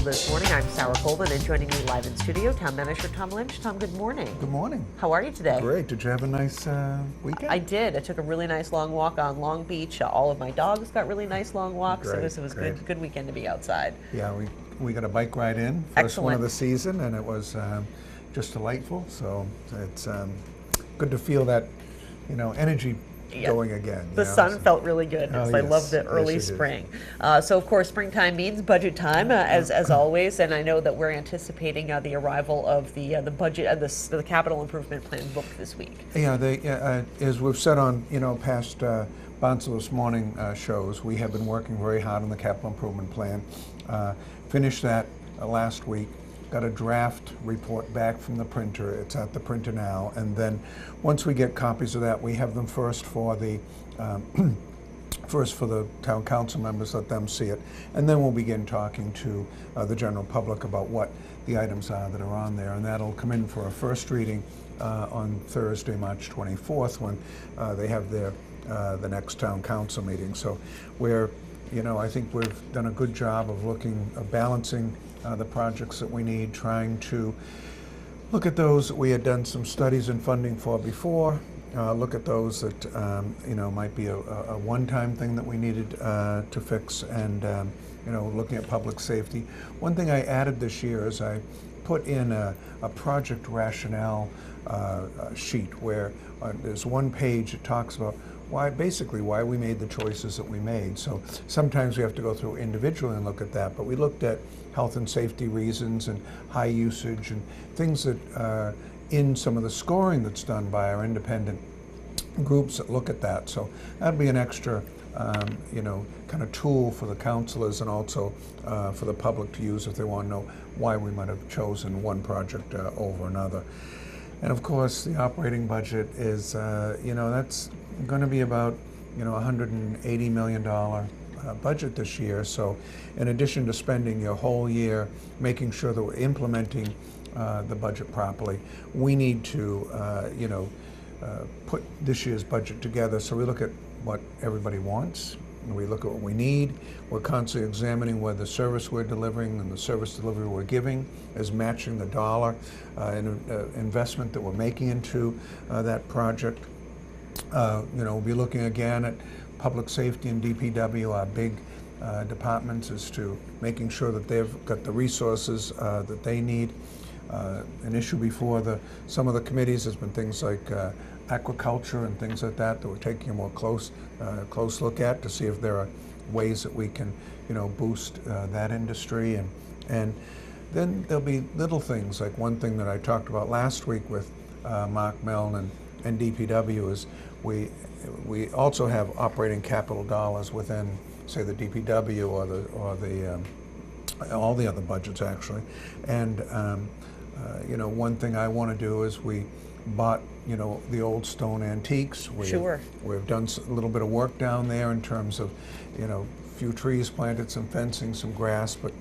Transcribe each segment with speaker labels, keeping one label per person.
Speaker 1: This Morning. I'm Sarah Colvin, and joining me live in studio, Town Manager Tom Lynch. Tom, good morning.
Speaker 2: Good morning.
Speaker 1: How are you today?
Speaker 2: Great. Did you have a nice weekend?
Speaker 1: I did. I took a really nice long walk on Long Beach. All of my dogs got really nice long walks.
Speaker 2: Great,
Speaker 1: So it was good weekend to be outside.
Speaker 2: Yeah, we got a bike ride in, first one of the season, and it was just delightful. So it's good to feel that, energy going again.
Speaker 1: The sun felt really good.
Speaker 2: Oh,
Speaker 1: I love the early spring. So of course, springtime means budget time, as always. And I know that we're anticipating the arrival of the budget and the capital improvement plan book this week.
Speaker 2: Yeah, as we've said on past Barnstable This Morning shows, we have been working very hard on the capital improvement plan. Finished that last week. Got a draft report back from the printer. It's at the printer now, and then once we get copies of that, we have them first for the town council members, let them see it, and then we'll begin talking to the general public about what the items are that are on there, and that'll come in for a first reading on Thursday, March 24th, when they have their the next town council meeting. So we're, I think we've done a good job of balancing the projects that we need, trying to look at those that we had done some studies and funding for before, look at those that might be a one-time thing that we needed to fix, and looking at public safety. One thing I added this year is I put in a project rationale sheet where there's one page that talks about why we made the choices that we made. So sometimes we have to go through individually and look at that, but we looked at health and safety reasons and high usage and things that are in some of the scoring that's done by our independent groups that look at that. So that'd be an extra kind of tool for the councilors and also for the public to use if they want to know why we might have chosen one project over another. And of course, the operating budget is, that's going to be about, $180 million budget this year. So in addition to spending your whole year making sure that we're implementing the budget properly, we need to, put this year's budget together. So we look at what everybody wants, and we look at what we need. We're constantly examining whether the service we're delivering and the service delivery we're giving is matching the dollar investment that we're making into that project. We'll be looking again at public safety and DPW, our big departments, as to making sure that they've got the resources that they need. An issue before some of the committees has been things like aquaculture and things like that we're taking a more close look at to see if there are ways that we can, boost that industry. And then there'll be little things, like one thing that I talked about last week with Mark Milne and DPW is we also have operating capital dollars within, say, the DPW or the all the other budgets actually. And one thing I want to do is we bought the old stone antiques. We've done a little bit of work down there in terms of a few trees planted, some fencing, some grass, but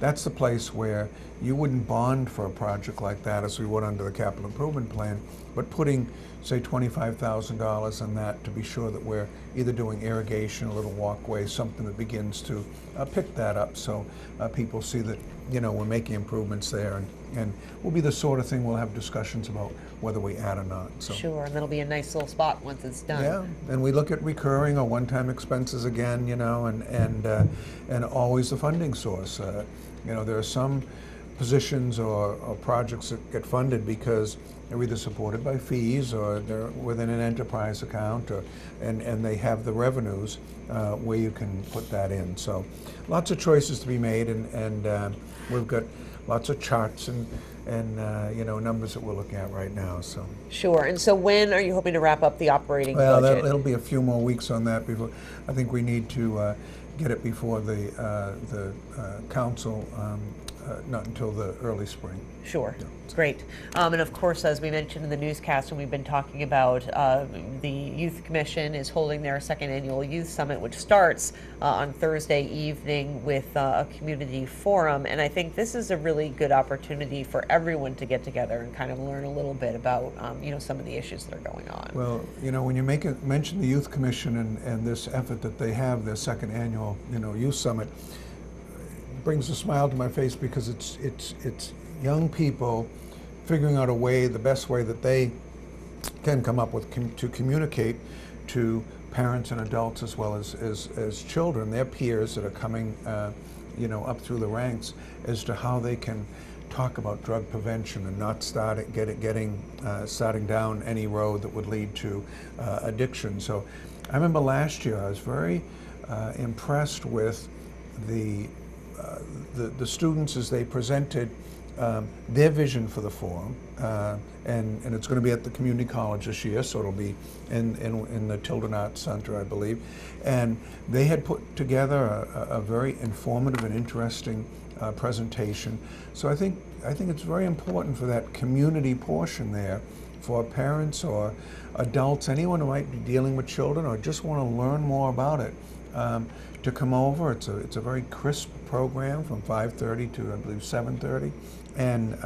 Speaker 2: that's the place where you wouldn't bond for a project like that as we would under the capital improvement plan, but putting, say, $25,000 on that to be sure that we're either doing irrigation, a little walkway, something that begins to pick that up, so people see that we're making improvements there, and will be the sort of thing we'll have discussions about whether we add or not. So.
Speaker 1: Sure, and that'll be a nice little spot once it's done.
Speaker 2: Yeah, and we look at recurring or one-time expenses again, and always the funding source. There are some positions or projects that get funded because they're either supported by fees or they're within an enterprise account, and they have the revenues where you can put that in. So lots of choices to be made, and we've got lots of charts and numbers that we're looking at right now. So
Speaker 1: sure. And so when are you hoping to wrap up the operating
Speaker 2: budget?
Speaker 1: Well,
Speaker 2: it'll be a few more weeks on that before. I think we need to get it before the council, not until the early spring.
Speaker 1: Sure.
Speaker 2: Yeah.
Speaker 1: Great. And of course, as we mentioned in the newscast, and we've been talking about, the Youth Commission is holding their second annual Youth Summit, which starts on Thursday evening with a community forum. And I think this is a really good opportunity for everyone to get together and kind of learn a little bit about, some of the issues that are going on.
Speaker 2: Well, when you mention the Youth Commission and this effort that they have, their second annual, Youth Summit, brings a smile to my face because it's young people figuring out a way, the best way that they can come up with to communicate to parents and adults as well as children, their peers that are coming up through the ranks, as to how they can talk about drug prevention and not starting down any road that would lead to addiction. So I remember last year I was very impressed with the students as they presented their vision for the forum, and it's going to be at the community college this year, so it'll be in the Tilden Arts Center, I believe. And they had put together a very informative and interesting presentation. So I think it's very important for that community portion there, for parents or adults, anyone who might be dealing with children or just want to learn more about it, to come over. It's a very crisp program from 5:30 to, I believe, 7:30, and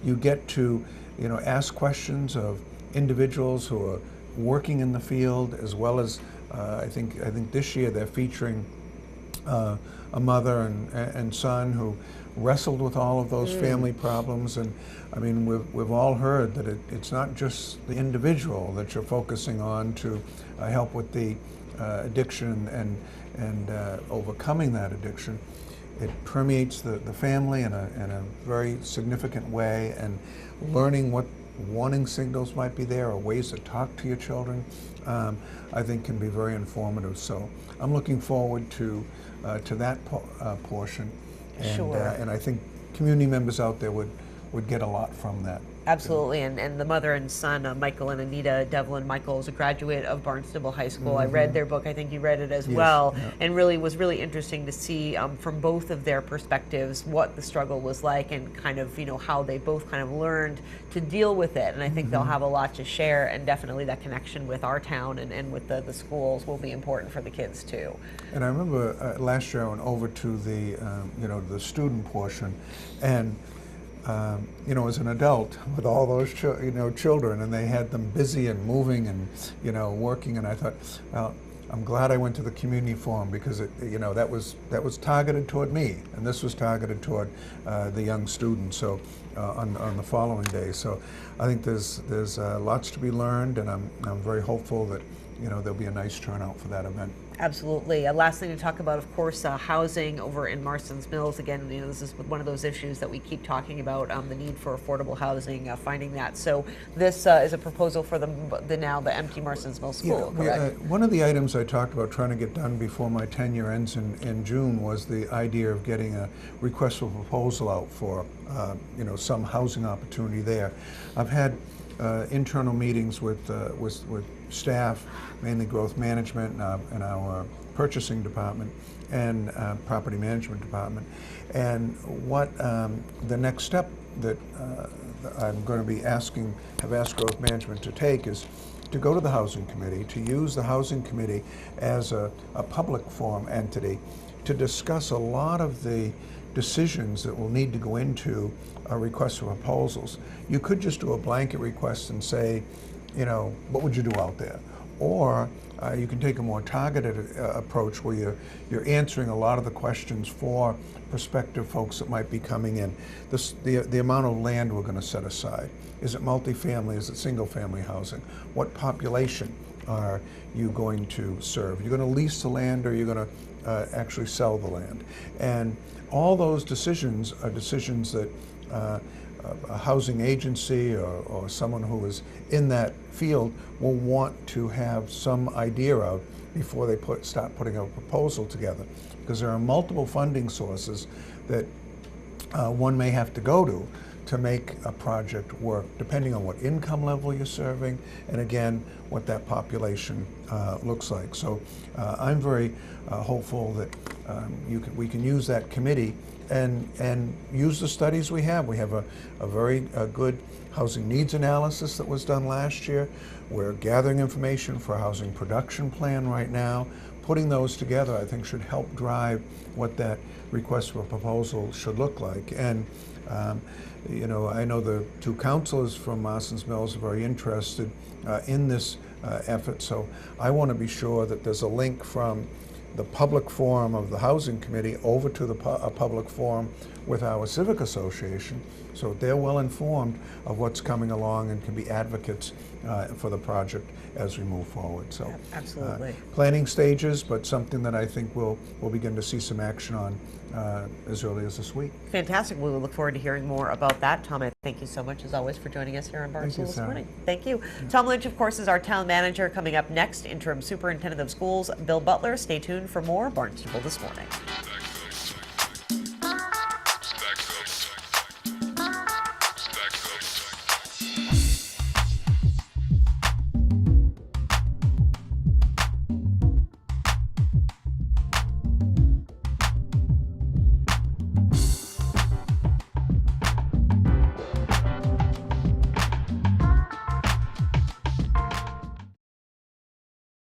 Speaker 2: you get to ask questions of individuals who are working in the field, as well as I think this year they're featuring a mother and son who wrestled with all of those family problems. And I mean, we've all heard that it's not just the individual that you're focusing on to help with the addiction and overcoming that addiction. It permeates the family in a very significant way, and learning what warning signals might be there or ways to talk to your children, I think can be very informative. So I'm looking forward to that portion, and
Speaker 1: Sure.
Speaker 2: And I think community members out there would get a lot from that.
Speaker 1: Absolutely, and the mother and son, Michael and Anita Devlin. Michael is a graduate of Barnstable High School. I read their book. I think you read it as well,
Speaker 2: yeah.
Speaker 1: and really was really interesting to see from both of their perspectives what the struggle was like, and kind of how they both kind of learned to deal with it. And I think they'll have a lot to share, and definitely that connection with our town and with the schools will be important for the kids too.
Speaker 2: And I remember last year I went over to the the student portion, and as an adult with all those children, and they had them busy and moving and working, and I thought, well, I'm glad I went to the community forum, because that was targeted toward me, and this was targeted toward the young students. So on the following day, so I think there's lots to be learned, and I'm very hopeful that there'll be a nice turnout for that event.
Speaker 1: Absolutely. Last thing to talk about, of course, housing over in Marston's Mills. Again, this is one of those issues that we keep talking about, the need for affordable housing, finding that. So this is a proposal for the empty Marston's Mills school, correct?
Speaker 2: One of the items I talked about trying to get done before my tenure ends in June was the idea of getting a request for proposal out for some housing opportunity there. I've had internal meetings with staff, mainly growth management and our purchasing department and property management department. And what the next step that I'm going to have asked growth management to take is to go to the housing committee, to use the housing committee as a public forum entity to discuss a lot of the decisions that will need to go into a request for proposals. You could just do a blanket request and say, what would you do out there? Or you can take a more targeted approach where you're answering a lot of the questions for prospective folks that might be coming in. The amount of land we're going to set aside. Is it multifamily? Is it single family housing? What population are you going to serve? You're going to lease the land, or are you going to actually sell the land? And all those decisions are decisions that a housing agency or someone who is in that field will want to have some idea of before they start putting a proposal together, because there are multiple funding sources that one may have to go to make a project work, depending on what income level you're serving, and again, what that population looks like. So I'm very hopeful that we can use that committee and use the studies we have. We have a very good housing needs analysis that was done last year. We're gathering information for a housing production plan right now. Putting those together, I think, should help drive what that request for proposal should look like. And I know the two councilors from Marston's Mills are very interested in this effort, so I want to be sure that there's a link from the public forum of the Housing Committee over to a public forum with our Civic Association, so they're well informed of what's coming along and can be advocates for the project as we move forward. So,
Speaker 1: absolutely.
Speaker 2: Planning stages, but something that I think we'll begin to see some action on as early as this week.
Speaker 1: Fantastic. We will look forward to hearing more about that. Tom, I thank you so much, as always, for joining us here on Barnstable This Morning. Thank you. Tom Lynch, of course, is our town manager. Coming up next, Interim Superintendent of Schools Bill Butler. Stay tuned for more Barnstable This Morning.